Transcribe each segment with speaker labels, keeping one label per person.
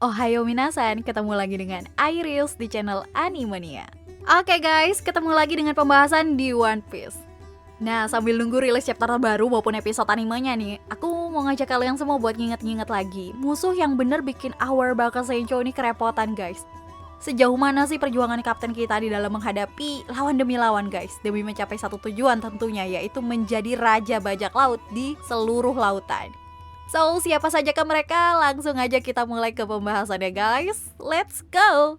Speaker 1: Ohayo minasan, ketemu lagi dengan Iris di channel Animania. Oke guys, ketemu lagi dengan pembahasan di One Piece. Nah, sambil nunggu rilis chapter terbaru maupun episode animenya nih, aku mau ngajak kalian semua buat nginget-nginget lagi musuh yang bener bikin Our Bakuseicho ini kerepotan guys. Sejauh mana sih perjuangan kapten kita di dalam menghadapi lawan demi lawan guys, demi mencapai satu tujuan tentunya, yaitu menjadi raja bajak laut di seluruh lautan. So, siapa saja ke mereka? Langsung aja kita mulai ke pembahasannya guys. Let's go!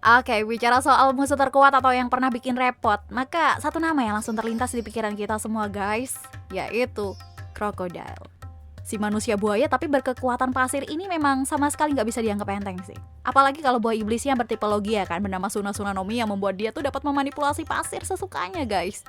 Speaker 1: Oke, bicara soal musuh terkuat atau yang pernah bikin repot, maka satu nama yang langsung terlintas di pikiran kita semua guys, yaitu Crocodile. Si manusia buaya tapi berkekuatan pasir ini memang sama sekali nggak bisa dianggap enteng sih. Apalagi kalau buah iblisnya bertipe Logia kan, bernama Suna Nomi yang membuat dia tuh dapat memanipulasi pasir sesukanya guys.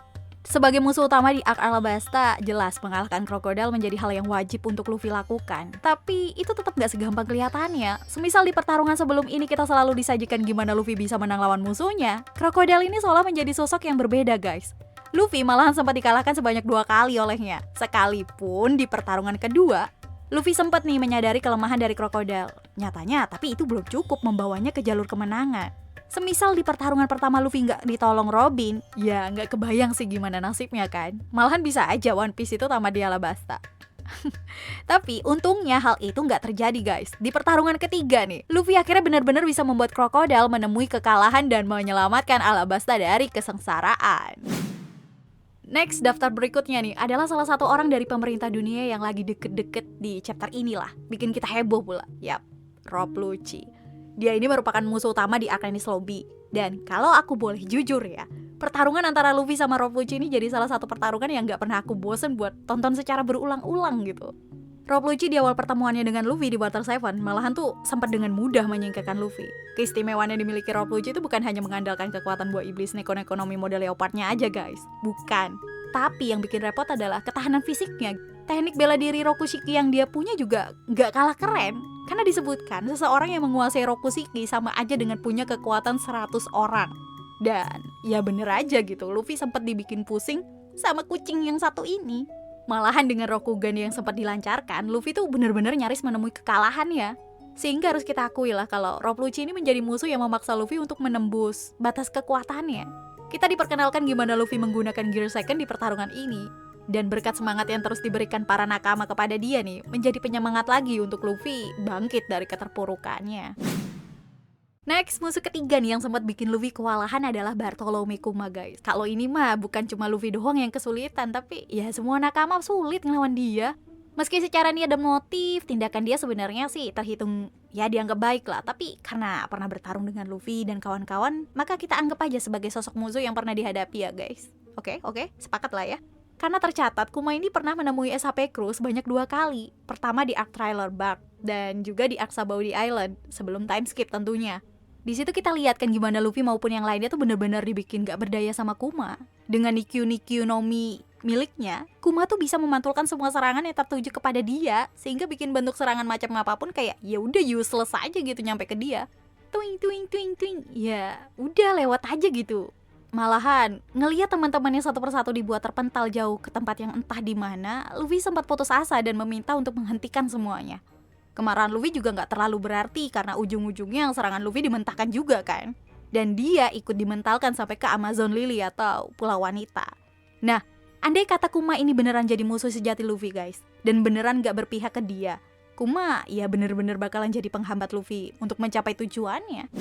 Speaker 1: Sebagai musuh utama di Arc Alabasta, jelas mengalahkan Crocodile menjadi hal yang wajib untuk Luffy lakukan. Tapi itu tetap gak segampang kelihatannya. Semisal di pertarungan sebelum ini kita selalu disajikan gimana Luffy bisa menang lawan musuhnya, Crocodile ini seolah menjadi sosok yang berbeda guys. Luffy malahan sempat dikalahkan sebanyak 2 kali olehnya. Sekalipun di pertarungan kedua, Luffy sempat nih menyadari kelemahan dari Crocodile. Nyatanya, tapi itu belum cukup membawanya ke jalur kemenangan. Semisal di pertarungan pertama Luffy nggak ditolong Robin, ya nggak kebayang sih gimana nasibnya kan. Malahan bisa aja One Piece itu tamat di Alabasta. Tapi untungnya hal itu nggak terjadi guys. Di pertarungan ketiga nih, Luffy akhirnya benar-benar bisa membuat Crocodile menemui kekalahan dan menyelamatkan Alabasta dari kesengsaraan. Next, daftar berikutnya nih adalah salah satu orang dari pemerintah dunia yang lagi deket-deket di chapter inilah. Bikin kita heboh pula. Yap, Rob Lucci. Dia ini merupakan musuh utama di Arc Enies Lobby. Dan kalau aku boleh jujur ya, pertarungan antara Luffy sama Rob Lucci ini jadi salah satu pertarungan yang gak pernah aku bosen buat tonton secara berulang-ulang gitu. Rob Lucci di awal pertemuannya dengan Luffy di Water 7 malahan tuh sempat dengan mudah menyingkirkan Luffy. Keistimewaan yang dimiliki Rob Lucci itu bukan hanya mengandalkan kekuatan buah iblis Neko-Nekonomi model leopardnya aja guys. Bukan. Tapi yang bikin repot adalah ketahanan fisiknya. Teknik bela diri Rokushiki yang dia punya juga gak kalah keren. Karena disebutkan seseorang yang menguasai Rokushiki sama aja dengan punya kekuatan 100 orang. Dan ya bener aja gitu, Luffy sempat dibikin pusing sama kucing yang satu ini. Malahan dengan Rokugan yang sempat dilancarkan, Luffy tuh bener-bener nyaris menemui kekalahan ya. Sehingga harus kita akui lah kalau Rob Lucci ini menjadi musuh yang memaksa Luffy untuk menembus batas kekuatannya. Kita diperkenalkan gimana Luffy menggunakan Gear Second di pertarungan ini. Dan berkat semangat yang terus diberikan para nakama kepada dia nih, menjadi penyemangat lagi untuk Luffy bangkit dari keterpurukannya. Next, musuh ketiga nih yang sempat bikin Luffy kewalahan adalah Bartolome Kuma guys. Kalau ini mah bukan cuma Luffy doang yang kesulitan, tapi ya semua nakama sulit ngelawan dia. Meski secara niat dan motif, tindakan dia sebenarnya sih terhitung ya dianggap baik lah. Tapi karena pernah bertarung dengan Luffy dan kawan-kawan, maka kita anggap aja sebagai sosok musuh yang pernah dihadapi ya guys. Oke, sepakat lah ya. Karena tercatat Kuma ini pernah menemui SHP Crew sebanyak 2 kali. Pertama di Arc Trailer Bark dan juga di Arc Sabaody Island sebelum time skip tentunya. Di situ kita lihat kan gimana Luffy maupun yang lainnya tuh bener-bener dibikin gak berdaya sama Kuma. Dengan Nikyu Nomi miliknya, Kuma tuh bisa memantulkan semua serangan yang tertuju kepada dia, sehingga bikin bentuk serangan macam apapun kayak ya udah useless aja gitu nyampe ke dia. Twing twing twing twing. Ya, udah lewat aja gitu. Malahan, ngelihat teman-temannya satu persatu dibuat terpental jauh ke tempat yang entah di mana, Luffy sempat putus asa dan meminta untuk menghentikan semuanya. Kemarahan Luffy juga nggak terlalu berarti karena ujung-ujungnya serangan Luffy dimentahkan juga kan. Dan dia ikut dimentalkan sampai ke Amazon Lily atau Pulau Wanita. Nah, andai kata Kuma ini beneran jadi musuh sejati Luffy guys, dan beneran nggak berpihak ke dia, Kuma ya bener-bener bakalan jadi penghambat Luffy untuk mencapai tujuannya.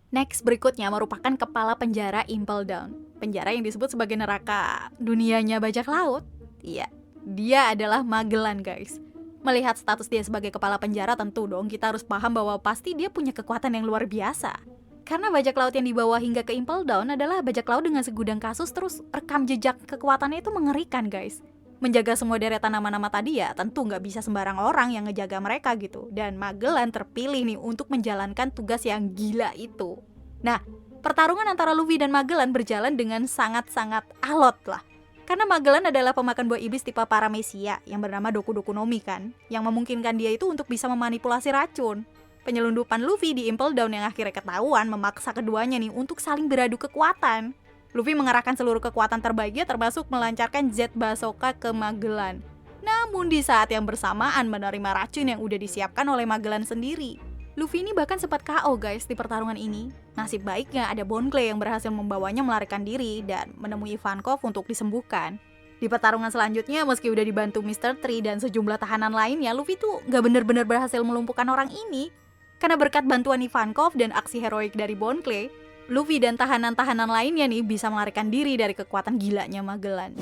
Speaker 1: Next berikutnya merupakan kepala penjara Impel Down. Penjara yang disebut sebagai neraka dunianya bajak laut. Iya, dia adalah Magellan guys. Melihat status dia sebagai kepala penjara tentu dong kita harus paham bahwa pasti dia punya kekuatan yang luar biasa. Karena bajak laut yang dibawa hingga ke Impel Down adalah bajak laut dengan segudang kasus, terus rekam jejak kekuatannya itu mengerikan guys. Menjaga semua deretan nama-nama tadi ya tentu nggak bisa sembarang orang yang ngejaga mereka gitu. Dan Magellan terpilih nih untuk menjalankan tugas yang gila itu. Nah, pertarungan antara Luffy dan Magellan berjalan dengan sangat-sangat alot lah. Karena Magellan adalah pemakan buah iblis tipe Paramecia yang bernama Doku Nomi kan, yang memungkinkan dia itu untuk bisa memanipulasi racun. Penyelundupan Luffy di Impel Down yang akhirnya ketahuan memaksa keduanya nih untuk saling beradu kekuatan. Luffy mengerahkan seluruh kekuatan terbaiknya termasuk melancarkan Z Bazooka ke Magellan. Namun di saat yang bersamaan menerima racun yang udah disiapkan oleh Magellan sendiri. Luffy ini bahkan sempat KO guys di pertarungan ini. Nasib baiknya ada Bon Clay yang berhasil membawanya melarikan diri dan menemui Ivankov untuk disembuhkan. Di pertarungan selanjutnya, meski udah dibantu Mr. Tree dan sejumlah tahanan lainnya, Luffy tuh gak bener-bener berhasil melumpuhkan orang ini. Karena berkat bantuan Ivankov dan aksi heroik dari Bon Clay, Luffy dan tahanan-tahanan lainnya nih bisa melarikan diri dari kekuatan gilanya Magellan.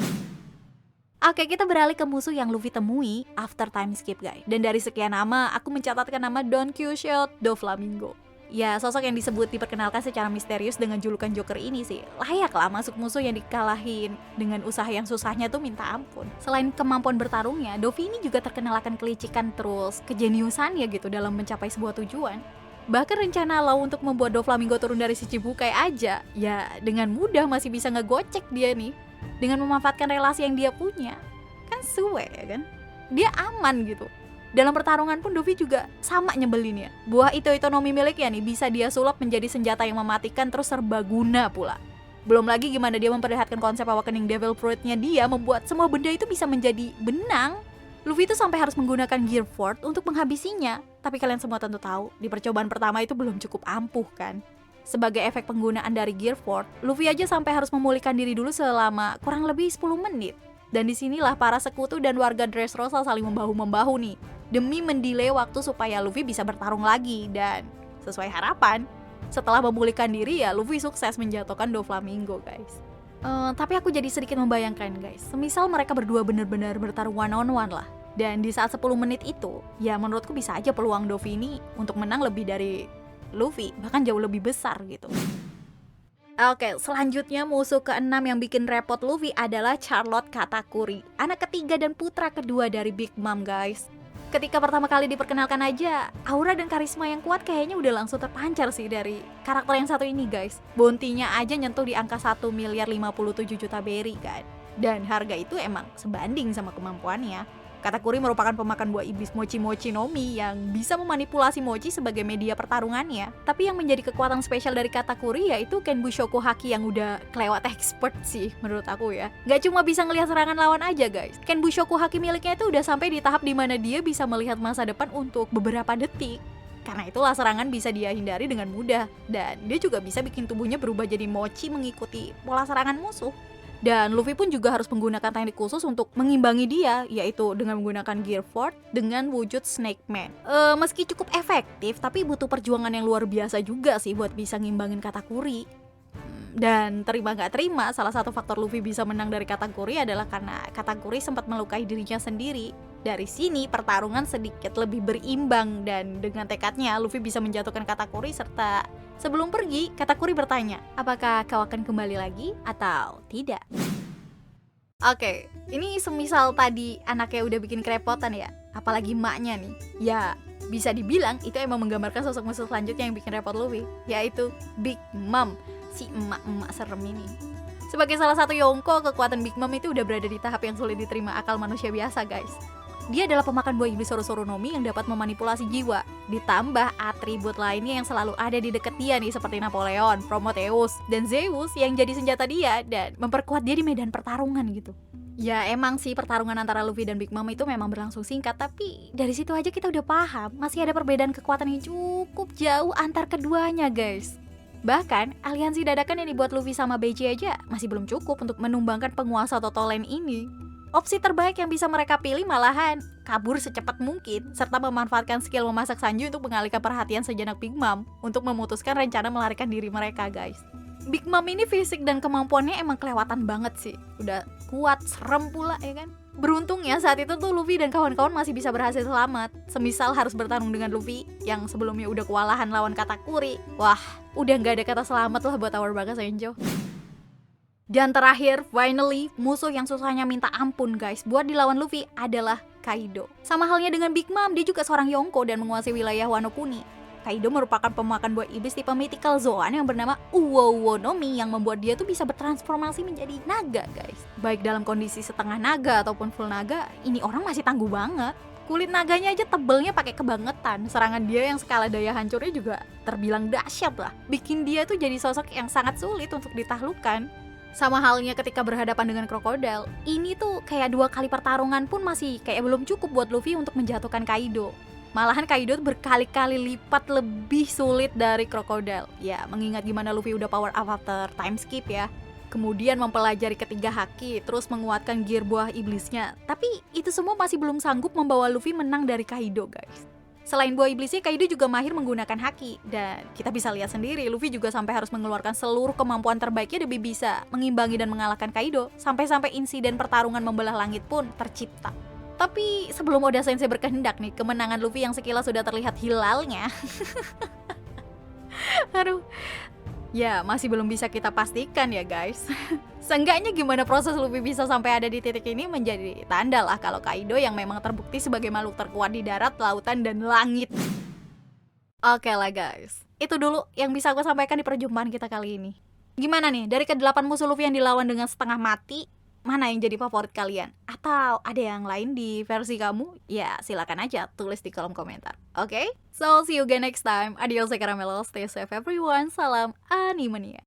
Speaker 1: Oke, kita beralih ke musuh yang Luffy temui after time skip guys. Dan dari sekian nama, aku mencatatkan nama Don Quixote Doflamingo. Ya, sosok yang disebut diperkenalkan secara misterius dengan julukan Joker ini sih layaklah masuk musuh yang dikalahin dengan usaha yang susahnya tuh minta ampun. Selain kemampuan bertarungnya, Dovi ini juga terkenal akan kelicikan terus kejeniusannya gitu dalam mencapai sebuah tujuan. Bahkan rencana Law untuk membuat Doflamingo turun dari si Chibukai aja, ya dengan mudah masih bisa ngegocek dia nih dengan memanfaatkan relasi yang dia punya. Kan suwe ya kan? Dia aman gitu. Dalam pertarungan pun Dovi juga sama nyebelin ya. Buah Ito-Itonomi miliknya nih bisa dia sulap menjadi senjata yang mematikan terus serbaguna pula. Belum lagi gimana dia memperlihatkan konsep Awakening Devil Fruit-nya dia membuat semua benda itu bisa menjadi benang. Luffy itu sampai harus menggunakan Gear Fort untuk menghabisinya. Tapi kalian semua tentu tahu, di percobaan pertama itu belum cukup ampuh kan. Sebagai efek penggunaan dari Gear Fort, Luffy aja sampai harus memulihkan diri dulu selama kurang lebih 10 menit. Dan disinilah para sekutu dan warga Dressrosa saling membahu-membahu nih, demi mendelay waktu supaya Luffy bisa bertarung lagi. Dan sesuai harapan, setelah memulihkan diri ya Luffy sukses menjatuhkan Doflamingo guys. Tapi aku jadi sedikit membayangkan guys, semisal mereka berdua benar-benar bertarung one on one lah. Dan di saat 10 menit itu, ya menurutku bisa aja peluang Dovi ini untuk menang lebih dari Luffy, bahkan jauh lebih besar gitu. Oke, selanjutnya musuh ke-6 yang bikin repot Luffy adalah Charlotte Katakuri, anak ketiga dan putra kedua dari Big Mom guys. Ketika pertama kali diperkenalkan aja, aura dan karisma yang kuat kayaknya udah langsung terpancar sih dari karakter yang satu ini guys. Bounty-nya aja nyentuh di angka 1.057 juta berry kan. Dan harga itu emang sebanding sama kemampuannya. Katakuri merupakan pemakan buah iblis Mochi Mochi no Mi yang bisa memanipulasi Mochi sebagai media pertarungannya. Tapi yang menjadi kekuatan spesial dari Katakuri yaitu Kenbushoku Haki yang udah kelewat expert sih menurut aku ya. Gak cuma bisa ngelihat serangan lawan aja guys. Kenbushoku Haki miliknya itu udah sampai di tahap dimana dia bisa melihat masa depan untuk beberapa detik. Karena itulah serangan bisa dia hindari dengan mudah. Dan dia juga bisa bikin tubuhnya berubah jadi mochi mengikuti pola serangan musuh. Dan Luffy pun juga harus menggunakan teknik khusus untuk mengimbangi dia, yaitu dengan menggunakan Gear Fort dengan wujud Snake Man. Meski cukup efektif, tapi butuh perjuangan yang luar biasa juga sih buat bisa ngimbangin Katakuri. Dan terima gak terima, salah satu faktor Luffy bisa menang dari Katakuri adalah karena Katakuri sempat melukai dirinya sendiri. Dari sini pertarungan sedikit lebih berimbang dan dengan tekadnya Luffy bisa menjatuhkan Katakuri serta sebelum pergi Katakuri bertanya, apakah kau akan kembali lagi atau tidak? Oke, ini semisal tadi anaknya udah bikin kerepotan ya, apalagi maknya nih. Ya, bisa dibilang itu emang menggambarkan sosok musuh selanjutnya yang bikin repot Luffy, yaitu Big Mom, si emak-emak serem ini. Sebagai salah satu Yonko, kekuatan Big Mom itu udah berada di tahap yang sulit diterima akal manusia biasa guys. Dia adalah pemakan buah iblis Soro-Soro no Mi yang dapat memanipulasi jiwa. Ditambah atribut lainnya yang selalu ada di dekat dia nih seperti Napoleon, Prometheus, dan Zeus yang jadi senjata dia dan memperkuat dia di medan pertarungan gitu. Ya emang sih pertarungan antara Luffy dan Big Mom itu memang berlangsung singkat, tapi dari situ aja kita udah paham masih ada perbedaan kekuatan yang cukup jauh antar keduanya guys. Bahkan aliansi dadakan yang dibuat Luffy sama Beiji aja masih belum cukup untuk menumbangkan penguasa Totoland ini. Opsi terbaik yang bisa mereka pilih malahan kabur secepat mungkin serta memanfaatkan skill memasak Sanju untuk mengalihkan perhatian sejenak Big Mom untuk memutuskan rencana melarikan diri mereka guys. Big Mom ini fisik dan kemampuannya emang kelewatan banget sih. Udah kuat, serem pula ya kan. Beruntungnya saat itu tuh Luffy dan kawan-kawan masih bisa berhasil selamat. Semisal harus bertarung dengan Luffy yang sebelumnya udah kewalahan lawan Katakuri. Wah, udah gak ada kata selamat lah buat Tower Baga Senjo. Dan terakhir, finally, musuh yang susahnya minta ampun guys buat dilawan Luffy adalah Kaido. Sama halnya dengan Big Mom, dia juga seorang Yonko dan menguasai wilayah Wano Kuni. Kaido merupakan pemakan buah iblis tipe mythical Zoan yang bernama Uwo-Uwo no Mi yang membuat dia tuh bisa bertransformasi menjadi naga guys. Baik dalam kondisi setengah naga ataupun full naga, ini orang masih tangguh banget. Kulit naganya aja tebelnya pakai kebangetan. Serangan dia yang skala daya hancurnya juga terbilang dahsyat lah. Bikin dia tuh jadi sosok yang sangat sulit untuk ditaklukkan. Sama halnya ketika berhadapan dengan krokodil, ini tuh kayak 2 kali pertarungan pun masih kayak belum cukup buat Luffy untuk menjatuhkan Kaido. Malahan Kaido tuh berkali-kali lipat lebih sulit dari krokodil. Ya, mengingat gimana Luffy udah power up after time skip ya. Kemudian mempelajari ketiga haki, terus menguatkan gear buah iblisnya. Tapi itu semua masih belum sanggup membawa Luffy menang dari Kaido, guys. Selain buah iblisnya, Kaido juga mahir menggunakan haki. Dan kita bisa lihat sendiri, Luffy juga sampai harus mengeluarkan seluruh kemampuan terbaiknya demi bisa mengimbangi dan mengalahkan Kaido. Sampai-sampai insiden pertarungan membelah langit pun tercipta. Tapi sebelum Oda Sensei berkehendak nih, kemenangan Luffy yang sekilas sudah terlihat hilalnya. Aduh, ya masih belum bisa kita pastikan ya guys. Seenggaknya gimana proses Luffy bisa sampai ada di titik ini menjadi tanda lah kalau Kaido yang memang terbukti sebagai makhluk terkuat di darat, lautan, dan langit. Oke lah guys, itu dulu yang bisa aku sampaikan di perjumpaan kita kali ini. Gimana nih, dari ke-8 musuh Luffy yang dilawan dengan setengah mati, mana yang jadi favorit kalian? Atau ada yang lain di versi kamu? Ya silakan aja tulis di kolom komentar. Oke? So see you again next time. Adios, Caramelos. Stay safe everyone. Salam Animania.